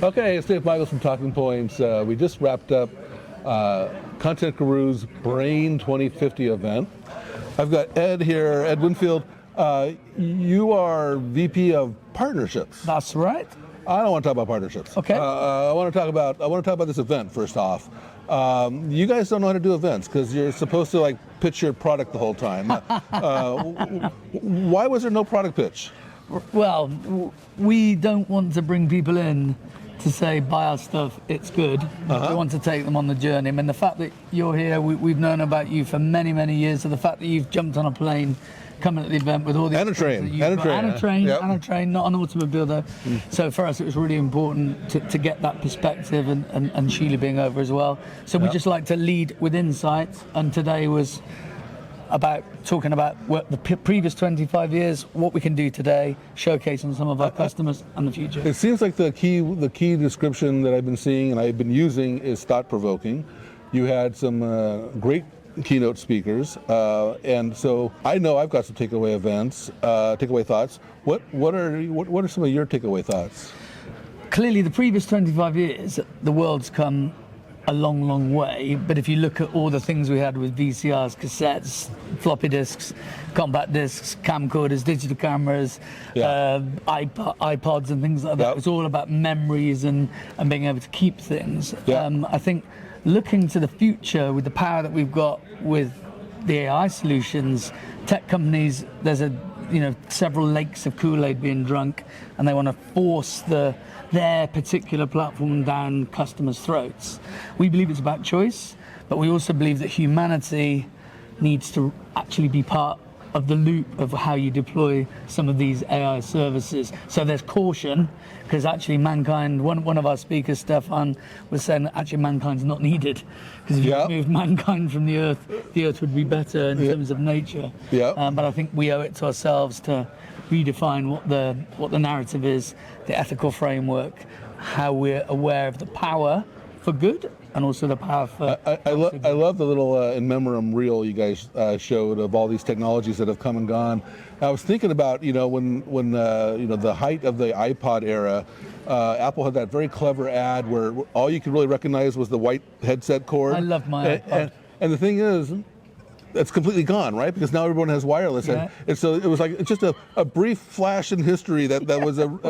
Okay, it's Dave Michels from TalkingPointz. We just wrapped up Content Guru's Brain 2050 event. I've got Ed here, Ed Winfield. You are VP of Partnerships. That's right. I don't want to talk about partnerships. Okay. I want to talk about this event first off. You guys don't know how to do events because you're supposed to like pitch your product the whole time. Why was there no product pitch? Well, we don't want to bring people in to say, buy our stuff, it's good. We want to take them on the journey. I mean, the fact that you're here, we've known about you for many, many years. So the fact that you've jumped on a plane, coming to the event with all the... And a train. And a train, not an automobile though. So for us, it was really important to get that perspective and Sheila being over as well. So we just like to lead with insights. And today was about talking about what the previous 25 years, what we can do today, showcasing some of our customers and the future. It seems like the key description that I've been seeing and I've been using is thought-provoking. You had some great keynote speakers, and so I know I've got some takeaway thoughts. What are some of your takeaway thoughts? Clearly, the previous 25 years, the world's come a long, long way, but if you look at all the things we had with VCRs, cassettes, floppy disks, compact disks, camcorders, digital cameras, iPods and things like that, it's all about memories and being able to keep things. I think looking to the future with the power that we've got with the AI solutions, tech companies, there's several lakes of Kool-Aid being drunk, and they want to force their particular platform down customers' throats. We believe it's about choice, but we also believe that humanity needs to actually be part of the loop of how you deploy some of these AI services. So there's caution, because actually mankind, one of our speakers, Stefan, was saying that actually mankind's not needed, because if you removed mankind from the earth would be better in terms of nature. But I think we owe it to ourselves to redefine what the narrative is, the ethical framework, how we're aware of the power for good and also the power for... I love the little in memoriam reel you guys showed of all these technologies that have come and gone. I was thinking about when the height of the iPod era, Apple had that very clever ad where all you could really recognize was the white headset cord. I love my iPod. And the thing is, that's completely gone, right? Because now everyone has wireless, and so it was like it's just a brief flash in history that was and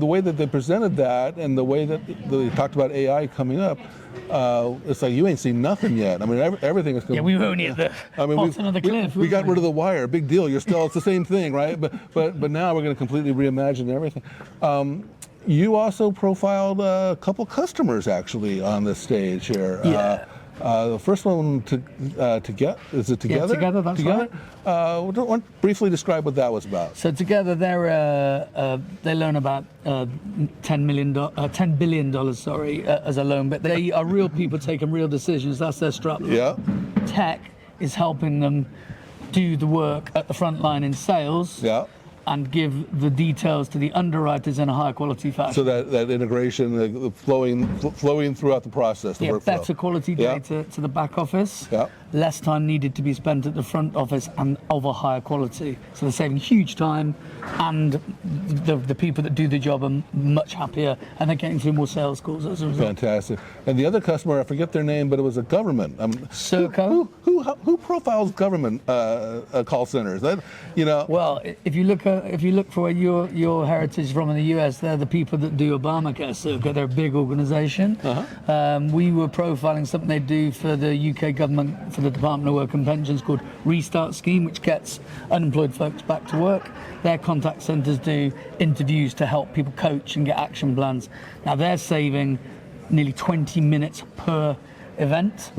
the way that they presented that, and the way that they talked about AI coming up, it's like you ain't seen nothing yet. I mean, everything is. Yeah, we were only at the bottom of the cliff. We got rid of the wire. Big deal. It's the same thing, right? But now we're going to completely reimagine everything. You also profiled a couple customers actually on this stage here. The first one Together. Is it Together? Yeah, Together. That's right. Briefly describe what that was about. So Together, they loan about $10 billion, as a loan, but they are real people taking real decisions. That's their strapline. Tech is helping them do the work at the front line in sales. And give the details to the underwriters in a high quality fashion. So that integration, the flowing throughout the process, the workflow. Better quality data to the back office, less time needed to be spent at the front office, and of a higher quality. So they're saving huge time, and the people that do the job are much happier, and they're getting through more sales calls as a result. Fantastic. And the other customer, I forget their name, but it was a government. Serco. Who profiles government call centers? Well, if you look for where your heritage from in the US, they're the people that do Obamacare. Serco, they're a big organization. We were profiling something they do for the UK government, for the Department of Work and Pensions, called Restart Scheme, which gets unemployed folks back to work. Their contact centers do interviews to help people coach and get action plans. Now they're saving nearly 20 minutes per event.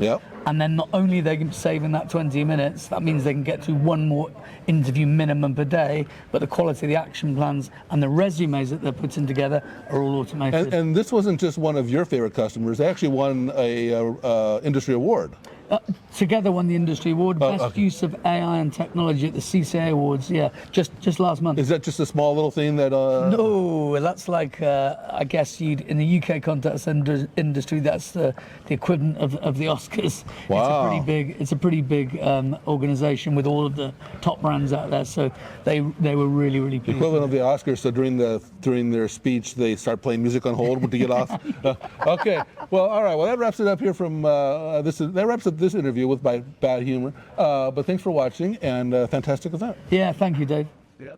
And then not only are they saving that 20 minutes, that means they can get to one more interview minimum per day, but the quality of the action plans and the resumes that they're putting together are all automated. And this wasn't just one of your favorite customers. They actually won a industry award. Together won the industry award, best okay. use of AI and technology at the CCA Awards. Yeah, just last month. Is that just a small little thing that? No, that's like I guess in the UK content industry, that's the equivalent of the Oscars. Wow. It's a pretty big organisation with all of the top brands out there. So they were really pleased. Equivalent of the Oscars. So during their speech, they start playing music on hold to get off. Okay. Well, all right. Well, that wraps it up here from that wraps up this interview with my bad humor. But thanks for watching, and fantastic event. Yeah, thank you, Dave. Yeah.